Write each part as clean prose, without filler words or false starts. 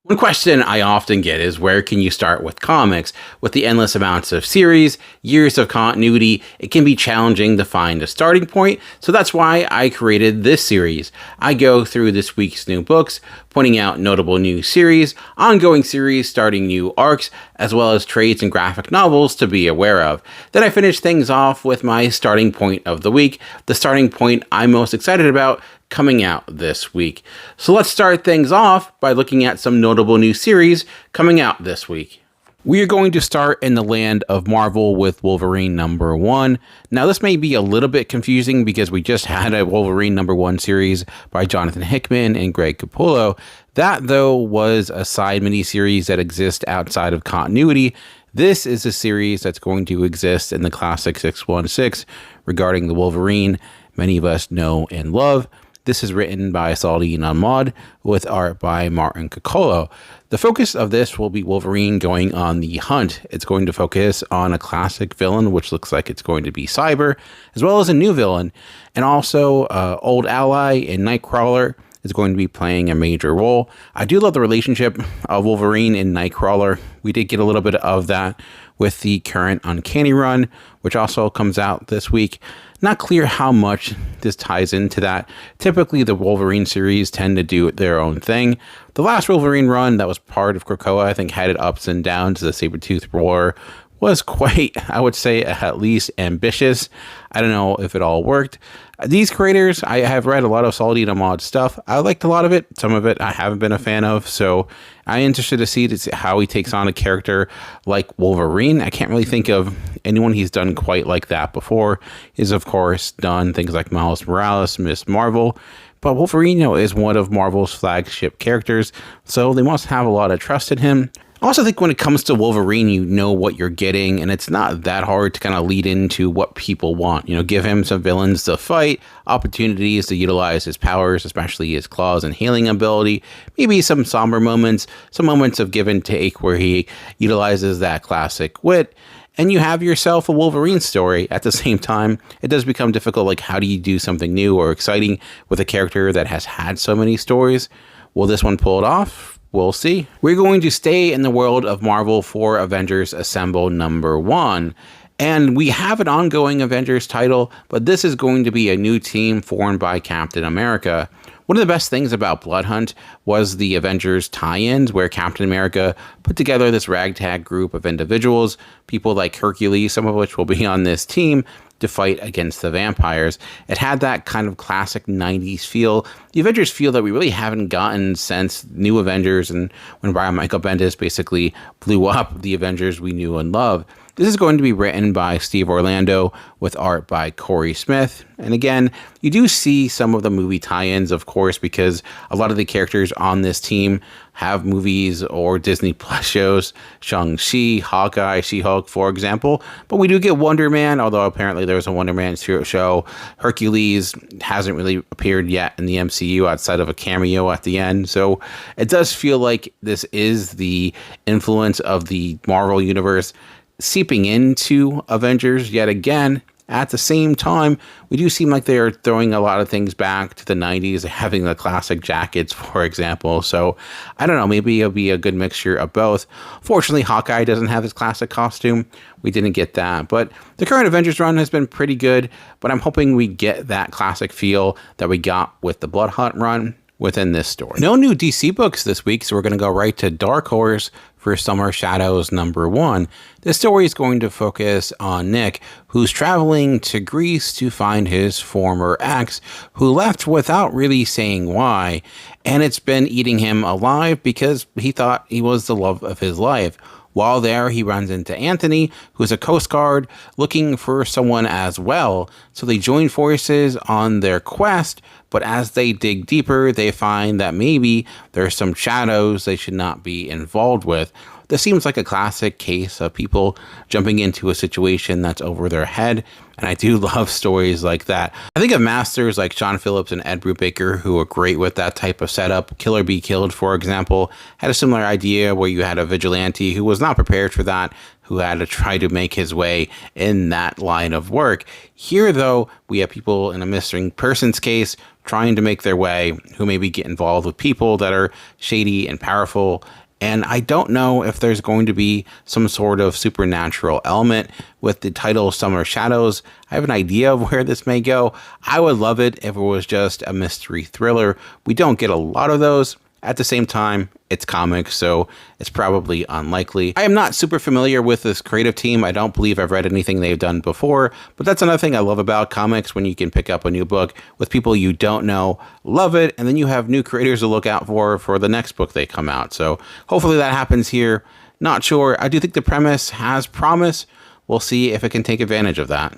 One question I often get is where can you start with comics? With the endless amounts of series, years of continuity, it can be challenging to find a starting point, so that's why I created this series. I go through this week's new books, pointing out notable new series, ongoing series starting new arcs, as well as trades and graphic novels to be aware of. Then I finish things off with my starting point of the week, the starting point I'm most excited about coming out this week. So let's start things off by looking at some notable new series coming out this week. We are going to start in the land of Marvel with Wolverine #1. Now, this may be a little bit confusing because we just had a Wolverine #1 series by Jonathan Hickman and Greg Capullo. That, though, was a side miniseries that exists outside of continuity. This is a series that's going to exist in the classic 616 regarding the Wolverine many of us know and love. This is written by Saladin Ahmad with art by Martin Coccolo. The focus of this will be Wolverine going on the hunt. It's going to focus on a classic villain, which looks like it's going to be Cyber, as well as a new villain. And also, old ally in Nightcrawler is going to be playing a major role. I do love the relationship of Wolverine and Nightcrawler. We did get a little bit of that with the current Uncanny run, which also comes out this week. Not clear how much this ties into that. Typically, the Wolverine series tend to do their own thing. The last Wolverine run that was part of Krakoa, I think, had its ups and downs. The Sabretooth War was quite, I would say, at least ambitious. I don't know if it all worked. These creators, I have read a lot of Saladin Ahmad stuff. I liked a lot of it. Some of it I haven't been a fan of. So I'm interested to see how he takes on a character like Wolverine. I can't really think of anyone he's done quite like that before. He's, of course, done things like Miles Morales, Miss Marvel. But Wolverine, is one of Marvel's flagship characters. So they must have a lot of trust in him. I also think when it comes to Wolverine, you know what you're getting, and it's not that hard to kind of lead into what people want. Give him some villains to fight, opportunities to utilize his powers, especially his claws and healing ability, maybe some somber moments, some moments of give and take where he utilizes that classic wit, and you have yourself a Wolverine story. At the same time, it does become difficult, like how do you do something new or exciting with a character that has had so many stories? Will this one pull it off? We'll see. We're going to stay in the world of Marvel for Avengers Assemble #1. And we have an ongoing Avengers title, but this is going to be a new team formed by Captain America. One of the best things about Blood Hunt was the Avengers tie-ins, where Captain America put together this ragtag group of individuals, people like Hercules, some of which will be on this team, to fight against the vampires. It had that kind of classic 90s feel, the Avengers feel that we really haven't gotten since New Avengers and when Brian Michael Bendis basically blew up the Avengers we knew and loved. This is going to be written by Steve Orlando with art by Corey Smith. And again, you do see some of the movie tie-ins, of course, because a lot of the characters on this team have movies or Disney Plus shows. Shang-Chi, Hawkeye, She-Hulk, for example. But we do get Wonder Man, although apparently there's a Wonder Man show. Hercules hasn't really appeared yet in the MCU outside of a cameo at the end. So it does feel like this is the influence of the Marvel Universe seeping into Avengers yet again. At the same time, we do seem like they're throwing a lot of things back to the 90s, having the classic jackets, for example. So I don't know, maybe it'll be a good mixture of both. Fortunately, Hawkeye doesn't have his classic costume. We didn't get that. But the current Avengers run has been pretty good, but I'm hoping we get that classic feel that we got with the Blood Hunt run within this story. No new DC books this week, so we're going to go right to Dark Horse for Summer Shadows #1. This story is going to focus on Nick, who's traveling to Greece to find his former ex, who left without really saying why, and it's been eating him alive because he thought he was the love of his life. While there, he runs into Anthony, who's a Coast Guard looking for someone as well. So they join forces on their quest, but as they dig deeper, they find that maybe there's some shadows they should not be involved with. This seems like a classic case of people jumping into a situation that's over their head, and I do love stories like that. I think of masters like Sean Phillips and Ed Brubaker who are great with that type of setup. Killer Be Killed, for example, had a similar idea where you had a vigilante who was not prepared for that, who had to try to make his way in that line of work. Here, though, we have people in a missing persons case trying to make their way, who maybe get involved with people that are shady and powerful. And I don't know if there's going to be some sort of supernatural element with the title Summer Shadows. I have an idea of where this may go. I would love it if it was just a mystery thriller. We don't get a lot of those. At the same time, it's comics, so it's probably unlikely. I am not super familiar with this creative team. I don't believe I've read anything they've done before, but that's another thing I love about comics, when you can pick up a new book with people you don't know, love it, and then you have new creators to look out for the next book they come out. So hopefully that happens here. Not sure. I do think the premise has promise. We'll see if it can take advantage of that.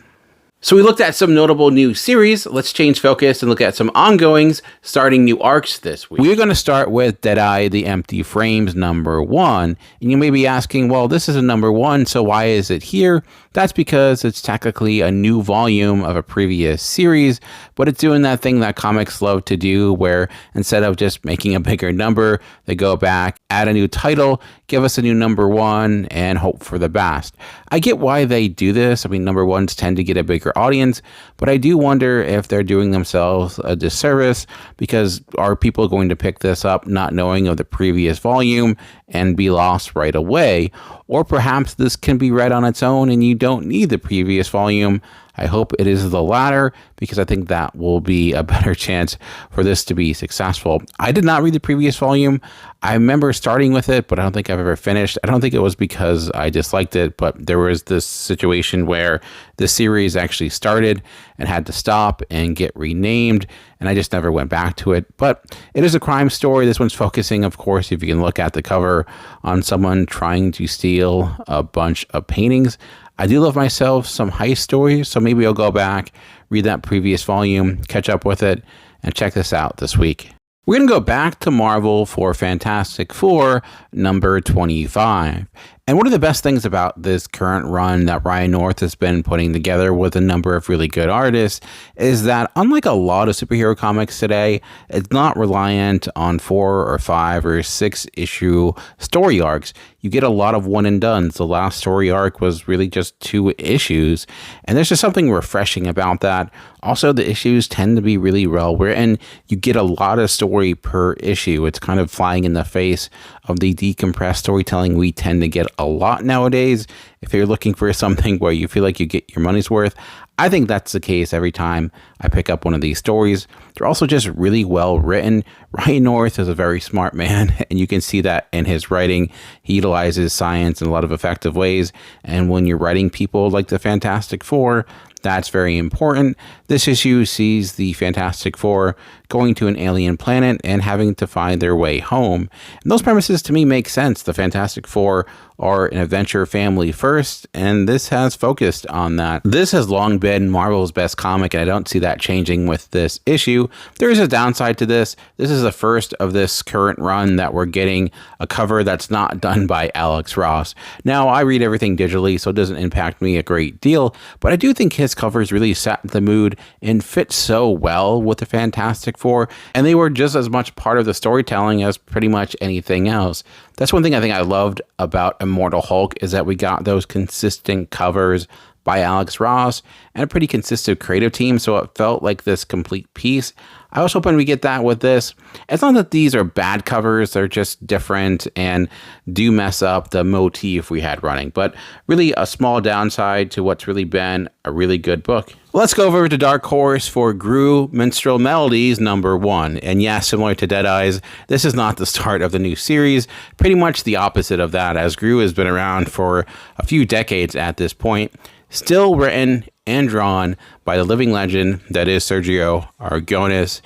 So we looked at some notable new series. Let's change focus and look at some ongoings, starting new arcs this week. We're going to start with Deadeye, The Empty Frames #1. And you may be asking, well, this is a #1, so why is it here? That's because it's technically a new volume of a previous series, but it's doing that thing that comics love to do, where instead of just making a bigger number, they go back, add a new title, give us a new #1, and hope for the best. I get why they do this. I mean, #1s tend to get a bigger audience, but I do wonder if they're doing themselves a disservice, because are people going to pick this up not knowing of the previous volume and be lost right away? Or perhaps this can be read on its own and you don't need the previous volume. I hope it is the latter, because I think that will be a better chance for this to be successful. I did not read the previous volume. I remember starting with it, but I don't think I've ever finished. I don't think it was because I disliked it, but there was this situation where the series actually started and had to stop and get renamed, and I just never went back to it. But it is a crime story. This one's focusing, of course, if you can look at the cover, on someone trying to steal a bunch of paintings. I do love myself some heist stories, so maybe I'll go back, read that previous volume, catch up with it, and check this out this week. We're going to go back to Marvel for Fantastic Four #25. And one of the best things about this current run that Ryan North has been putting together with a number of really good artists is that, unlike a lot of superhero comics today, it's not reliant on 4 or 5 or 6 issue story arcs. You get a lot of one and dones. The last story arc was really just 2 issues, and there's just something refreshing about that. Also, the issues tend to be really well written. You get a lot of story per issue. It's kind of flying in the face of the decompressed storytelling we tend to get a lot nowadays. If you're looking for something where you feel like you get your money's worth, I think that's the case every time I pick up one of these stories. They're also just really well written. Ryan North is a very smart man, and you can see that in his writing. He utilizes science in a lot of effective ways, and when you're writing people like the Fantastic Four, that's very important. This issue sees the Fantastic Four going to an alien planet and having to find their way home. And those premises to me make sense. The Fantastic Four are an adventure family first, and this has focused on that. This has long been Marvel's best comic, and I don't see that changing with this issue. There is a downside to this. This is the first of this current run that we're getting a cover that's not done by Alex Ross. Now, I read everything digitally, so it doesn't impact me a great deal, but I do think his covers really set the mood and fit so well with the Fantastic Four, and they were just as much part of the storytelling as pretty much anything else. That's one thing I think I loved about Immortal Hulk, is that we got those consistent covers by Alex Ross and a pretty consistent creative team, so it felt like this complete piece. I was hoping we get that with this. It's not that these are bad covers, they're just different and do mess up the motif we had running, but really a small downside to what's really been a really good book. Let's go over to Dark Horse for Gru Minstrel Melodies #1. And yes, similar to Deadeye's, this is not the start of the new series, pretty much the opposite of that, as Gru has been around for a few decades at this point. Still written and drawn by the living legend that is Sergio Aragonés.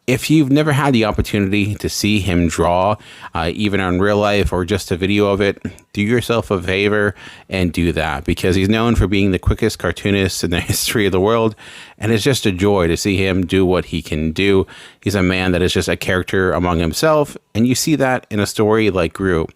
If you've never had the opportunity to see him draw, even in real life or just a video of it, do yourself a favor and do that, because he's known for being the quickest cartoonist in the history of the world, and it's just a joy to see him do what he can do. He's a man that is just a character among himself, and you see that in a story like Gru.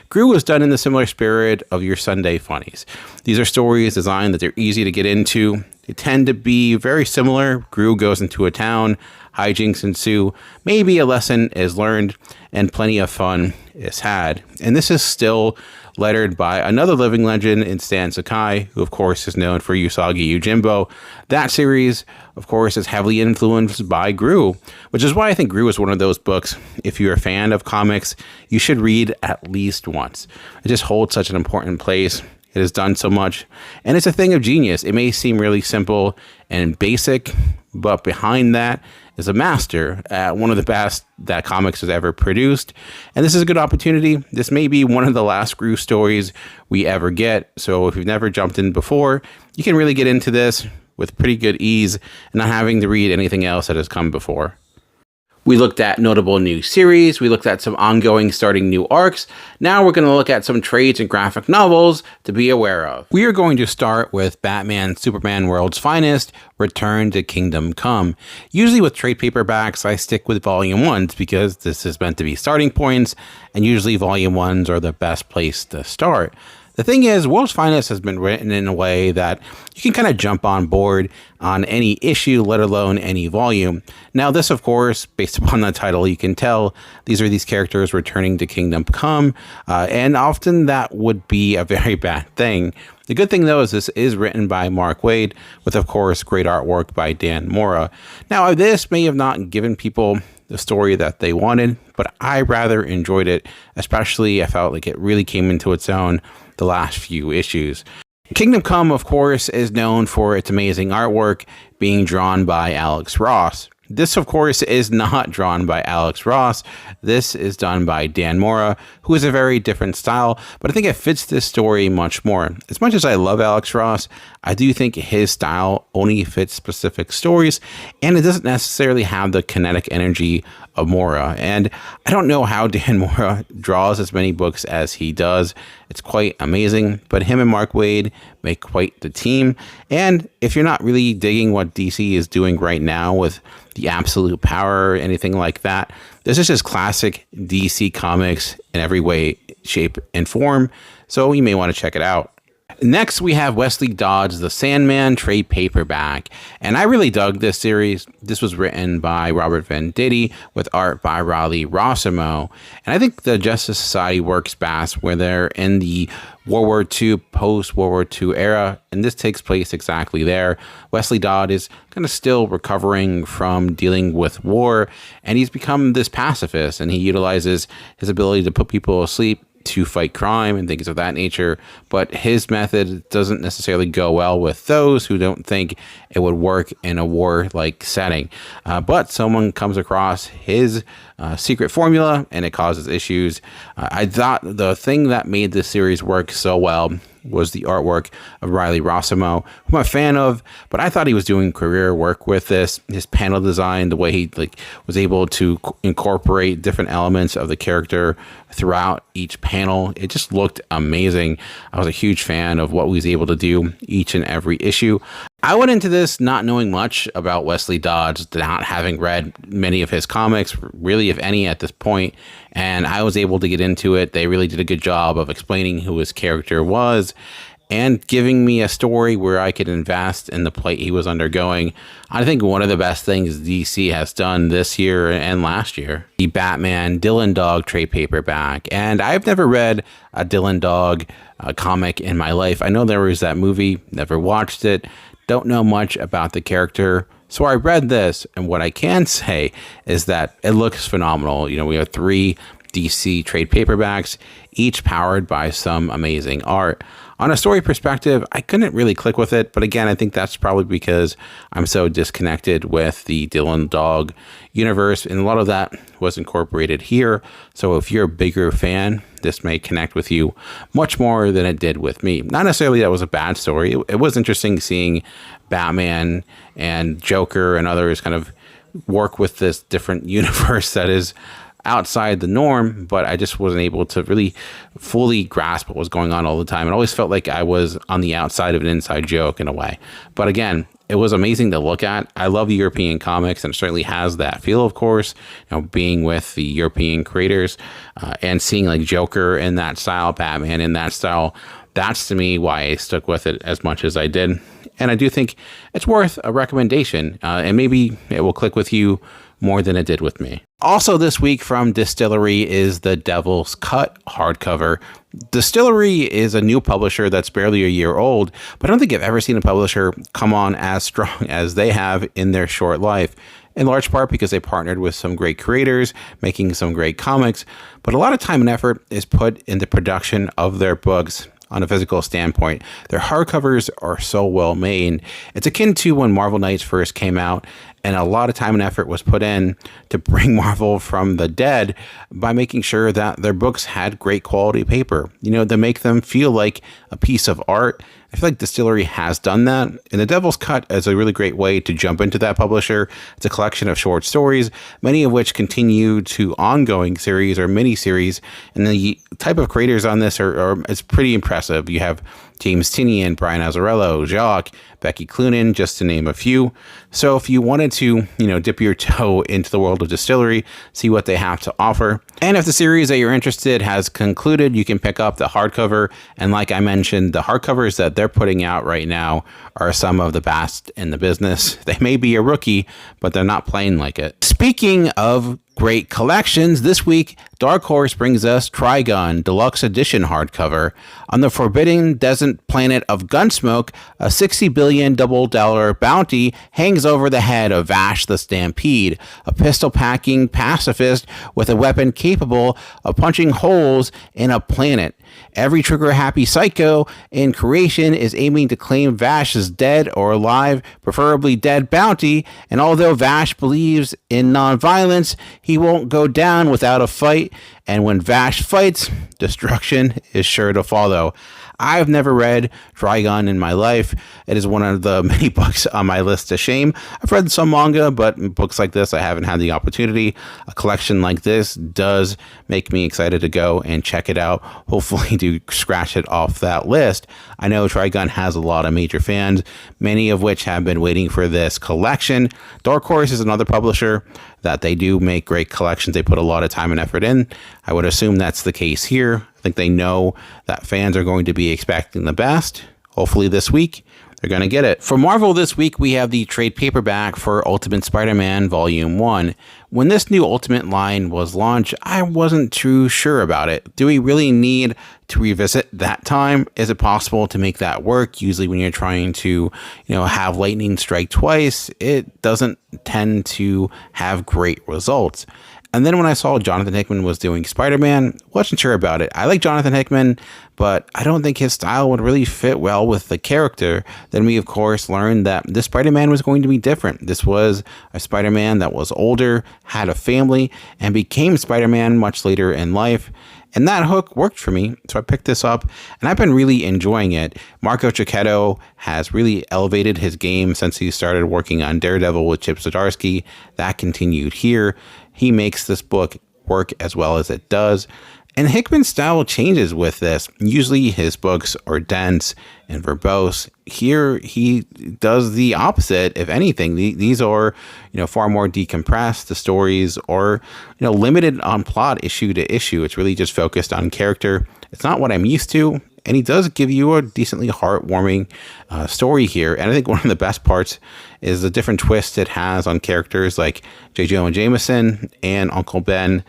Gru was done in the similar spirit of your Sunday funnies. These are stories designed that they're easy to get into, They tend to be very similar. Gru goes into a town, hijinks ensue, maybe a lesson is learned, and plenty of fun is had. And this is still lettered by another living legend in Stan Sakai, who of course is known for Usagi Yojimbo. That series, of course, is heavily influenced by Gru, which is why I think Gru is one of those books, if you're a fan of comics, you should read at least once. It just holds such an important place. It has done so much, and it's a thing of genius. It may seem really simple and basic, but behind that is a master, one of the best that comics has ever produced. And this is a good opportunity. This may be one of the last Gru stories we ever get. So if you've never jumped in before, you can really get into this with pretty good ease and not having to read anything else that has come before. We looked at notable new series, we looked at some ongoing starting new arcs. Now we're going to look at some trades and graphic novels to be aware of. We are going to start with Batman Superman World's Finest, Return to Kingdom Come. Usually with trade paperbacks, I stick with volume 1s because this is meant to be starting points, and usually volume 1s are the best place to start. The thing is, World's Finest has been written in a way that you can kind of jump on board on any issue, let alone any volume. Now, this, of course, based upon the title, you can tell these are these characters returning to Kingdom Come, and often that would be a very bad thing. The good thing, though, is this is written by Mark Waid, with, of course, great artwork by Dan Mora. Now, this may have not given people the story that they wanted, but I rather enjoyed it, especially I felt like it really came into its own the last few issues. Kingdom Come, of course, is known for its amazing artwork being drawn by Alex Ross. This, of course, is not drawn by Alex Ross. This is done by Dan Mora, who is a very different style, but I think it fits this story much more. As much as I love Alex Ross, I do think his style only fits specific stories, and it doesn't necessarily have the kinetic energy of Mora. And I don't know how Dan Mora draws as many books as he does. It's quite amazing, but him and Mark Waid make quite the team. And if you're not really digging what DC is doing right now with the absolute power or anything like that, this is just classic DC comics in every way, shape, and form. So you may want to check it out. Next, we have Wesley Dodds' The Sandman trade paperback, and I really dug this series. This was written by Robert Venditti with art by Riley Rossimo, and I think the Justice Society works best where they're in the World War II, post-World War II era, and this takes place exactly there. Wesley Dodd is kind of still recovering from dealing with war, and he's become this pacifist, and he utilizes his ability to put people asleep to fight crime and things of that nature, but his method doesn't necessarily go well with those who don't think it would work in a war-like setting. But someone comes across his secret formula and it causes issues. I thought the thing that made this series work so well was the artwork of Riley Rossimo, who I'm a fan of, but I thought he was doing career work with this. His panel design, the way he was able to incorporate different elements of the character throughout each panel, it just looked amazing. I was a huge fan of what he was able to do each and every issue. I went into this not knowing much about Wesley Dodds, not having read many of his comics, really if any at this point, and I was able to get into it. They really did a good job of explaining who his character was and giving me a story where I could invest in the plight he was undergoing. I think one of the best things DC has done this year and last year. The Batman Dylan Dog trade paperback, and I've never read a Dylan Dog comic in my life. I know there was that movie, never watched it. Don't know much about the character, so I read this, and what I can say is that it looks phenomenal. You know, we have 3 DC trade paperbacks, each powered by some amazing art. On a story perspective, I couldn't really click with it, but again, I think that's probably because I'm so disconnected with the Dylan Dog universe, and a lot of that was incorporated here. So if you're a bigger fan, this may connect with you much more than it did with me. Not necessarily that was a bad story. It was interesting seeing Batman and Joker and others kind of work with this different universe that is outside the norm, but I just wasn't able to really fully grasp what was going on all the time. It always felt like I was on the outside of an inside joke in a way. But again, it was amazing to look at. I love European comics, and it certainly has that feel, of course, you know, being with the European creators and seeing like Joker in that style, Batman in that style. That's to me why I stuck with it as much as I did. And I do think it's worth a recommendation, and maybe it will click with you more than it did with me. Also this week from Distillery is The Devil's Cut hardcover. Distillery is a new publisher that's barely a year old, but I don't think I've ever seen a publisher come on as strong as they have in their short life. In large part because they partnered with some great creators, making some great comics, but a lot of time and effort is put in the production of their books. On a physical standpoint, their hardcovers are so well made. It's akin to when Marvel Knights first came out, and a lot of time and effort was put in to bring Marvel from the dead by making sure that their books had great quality paper, to make them feel like a piece of art. I feel like Distillery has done that, and The Devil's Cut is a really great way to jump into that publisher. It's a collection of short stories, many of which continue to ongoing series or mini-series, and the type of creators on this it's pretty impressive. You have James Tynion, Brian Azzarello, Jacques, Becky Cloonan, just to name a few. So if you wanted to, dip your toe into the world of Distillery, see what they have to offer. And if the series that you're interested has concluded, you can pick up the hardcover. And like I mentioned, the hardcovers that they're putting out right now are some of the best in the business. They may be a rookie, but they're not playing like it. Speaking of great collections, this week, Dark Horse brings us Trigun Deluxe Edition hardcover. On the forbidden desert planet of Gunsmoke, a $60 billion double-dollar bounty hangs over the head of Vash the Stampede, a pistol-packing pacifist with a weapon capable of punching holes in a planet. Every trigger-happy psycho in creation is aiming to claim Vash's dead or alive, preferably dead bounty, and although Vash believes in non-violence, he won't go down without a fight, and when Vash fights, destruction is sure to follow. I've never read Trigun in my life. It is one of the many books on my list to shame. I've read some manga, but books like this, I haven't had the opportunity. A collection like this does make me excited to go and check it out. Hopefully to scratch it off that list. I know Trigun has a lot of major fans, many of which have been waiting for this collection. Dark Horse is another publisher that they do make great collections. They put a lot of time and effort in. I would assume that's the case here. I think they know that fans are going to be expecting the best. Hopefully this week, they're going to get it. For Marvel this week, we have the trade paperback for Ultimate Spider-Man Volume 1. When this new Ultimate line was launched, I wasn't too sure about it. Do we really need to revisit that time? Is it possible to make that work? Usually when you're trying to, have lightning strike twice, it doesn't tend to have great results. And then when I saw Jonathan Hickman was doing Spider-Man, wasn't sure about it. I like Jonathan Hickman, but I don't think his style would really fit well with the character. Then we, of course, learned that this Spider-Man was going to be different. This was a Spider-Man that was older, had a family, and became Spider-Man much later in life. And that hook worked for me, so I picked this up, and I've been really enjoying it. Marco Cicchetto has really elevated his game since he started working on Daredevil with Chip Zdarsky. That continued here. He makes this book work as well as it does. And Hickman's style changes with this. Usually his books are dense and verbose. Here he does the opposite, if anything. These are, far more decompressed. The stories are, limited on plot issue to issue. It's really just focused on character. It's not what I'm used to. And he does give you a decently heartwarming story here. And I think one of the best parts is the different twists it has on characters like J. Jonah Jameson and Uncle Ben.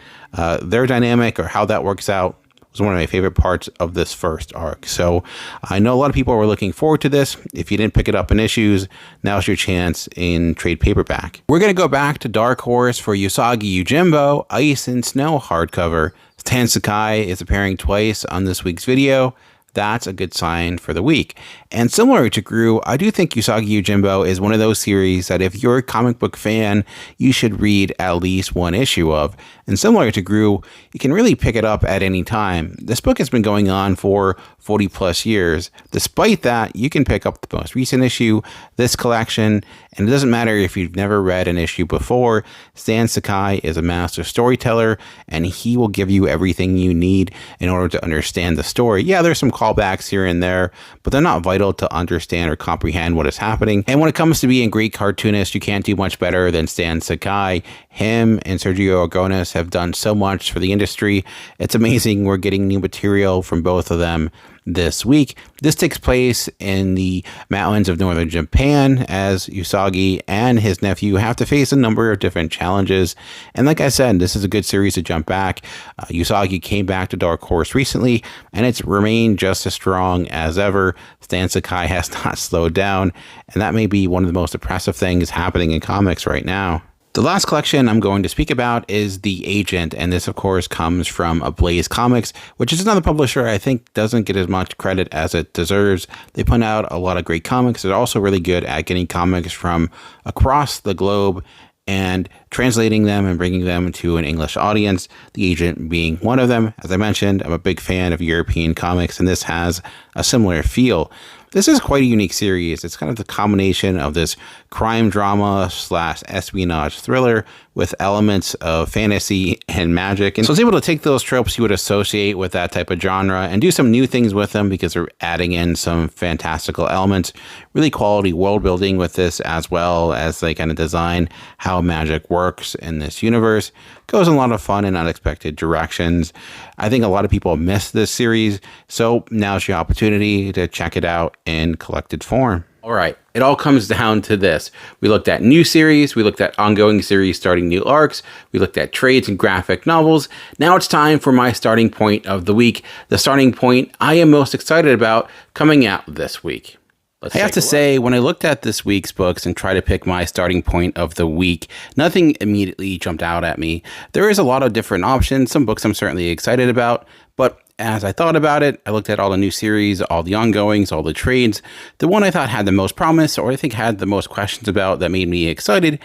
Their dynamic, or how that works out, was one of my favorite parts of this first arc. So I know a lot of people were looking forward to this. If you didn't pick it up in issues, now's your chance in trade paperback. We're going to go back to Dark Horse for Usagi Yojimbo Ice and Snow hardcover. Stan Sakai is appearing twice on this week's video. That's a good sign for the week. And similar to Gru, I do think Usagi Yojimbo is one of those series that if you're a comic book fan, you should read at least one issue of. And similar to Gru, you can really pick it up at any time. This book has been going on for 40 plus years. Despite that, you can pick up the most recent issue, this collection, and it doesn't matter if you've never read an issue before. Stan Sakai is a master storyteller, and he will give you everything you need in order to understand the story. Yeah, there's some callbacks here and there, but they're not vital to understand or comprehend what is happening. And when it comes to being a great cartoonist, you can't do much better than Stan Sakai. Him and Sergio Aragonés have done so much for the industry. It's amazing we're getting new material from both of them this week. This takes place in the mountains of northern Japan as Usagi and his nephew have to face a number of different challenges. And like I said, this is a good series to jump back. Usagi came back to Dark Horse recently, and it's remained just as strong as ever. Stan Sakai has not slowed down, and that may be one of the most impressive things happening in comics right now. The last collection I'm going to speak about is The Agent, and this, of course, comes from Ablaze Comics, which is another publisher I think doesn't get as much credit as it deserves. They put out a lot of great comics. They're also really good at getting comics from across the globe and translating them and bringing them to an English audience, The Agent being one of them. As I mentioned, I'm a big fan of European comics, and this has a similar feel. This is quite a unique series. It's kind of the combination of this crime drama / espionage thriller with elements of fantasy and magic. And so it's able to take those tropes you would associate with that type of genre and do some new things with them because they're adding in some fantastical elements. Really quality world building with this, as well as they kind of design how magic works in this universe. Goes in a lot of fun and unexpected directions. I think a lot of people miss this series, so now's your opportunity to check it out in collected form. All right, it all comes down to this. We looked at new series, we looked at ongoing series starting new arcs, we looked at trades and graphic novels. Now it's time for my starting point of the week, the starting point I am most excited about coming out this week. I have to say, when I looked at this week's books and tried to pick my starting point of the week, nothing immediately jumped out at me. There is a lot of different options. Some books I'm certainly excited about, but as I thought about it, I looked at all the new series, all the ongoings, all the trades. The one I thought had the most promise, or I think had the most questions about that made me excited,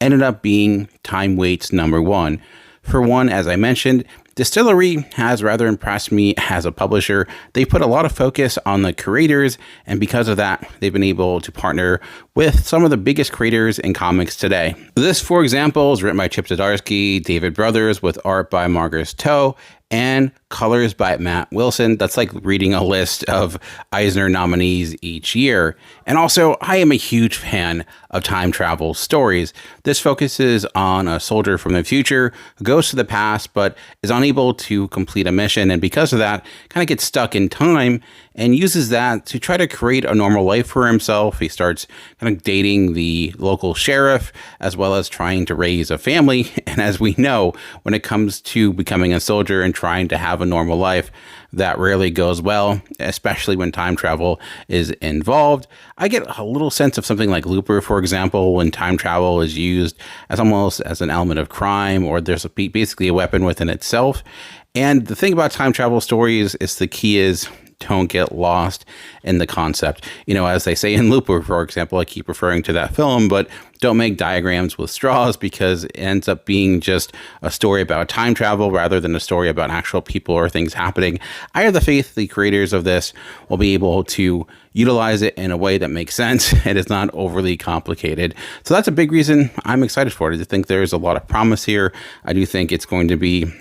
ended up being Time Waits #1. For one, as I mentioned, Distillery has rather impressed me as a publisher. They put a lot of focus on the creators, and because of that, they've been able to partner with some of the biggest creators in comics today. This, for example, is written by Chip Zdarsky, David Brothers, with art by Marcus To, and colors by Matt Wilson. That's like reading a list of Eisner nominees each year. And also, I am a huge fan of time travel stories. This focuses on a soldier from the future who goes to the past but is unable to complete a mission, and because of that, kind of gets stuck in time and uses that to try to create a normal life for himself. He starts kind of dating the local sheriff, as well as trying to raise a family. And as we know, when it comes to becoming a soldier and trying to have a normal life, that rarely goes well, especially when time travel is involved. I get a little sense of something like Looper, for example, when time travel is used as almost as an element of crime, or there's basically a weapon within itself. And the thing about time travel stories is the key is don't get lost in the concept. You know, as they say in Looper, for example, I keep referring to that film, but don't make diagrams with straws, because it ends up being just a story about time travel rather than a story about actual people or things happening. I have the faith the creators of this will be able to utilize it in a way that makes sense and is not overly complicated. So that's a big reason I'm excited for it. I think there's a lot of promise here. I do think it's going to be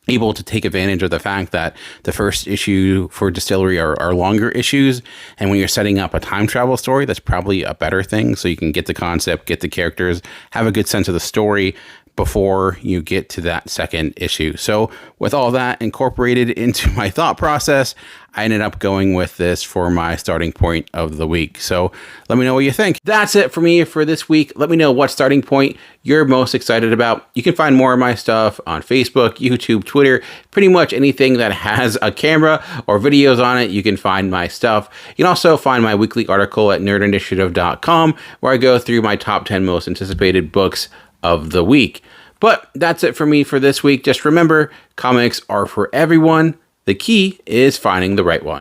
able to take advantage of the fact that the first issue for Distillery are longer issues. And when you're setting up a time travel story, that's probably a better thing. So you can get the concept, get the characters, have a good sense of the story before you get to that second issue. So with all that incorporated into my thought process, I ended up going with this for my starting point of the week. So let me know what you think. That's it for me for this week. Let me know what starting point you're most excited about. You can find more of my stuff on Facebook, YouTube, Twitter, pretty much anything that has a camera or videos on it. You can find my stuff. You can also find my weekly article at nerdinitiative.com, where I go through my top 10 most anticipated books of the week. But that's it for me for this week. Just remember, comics are for everyone. The key is finding the right one.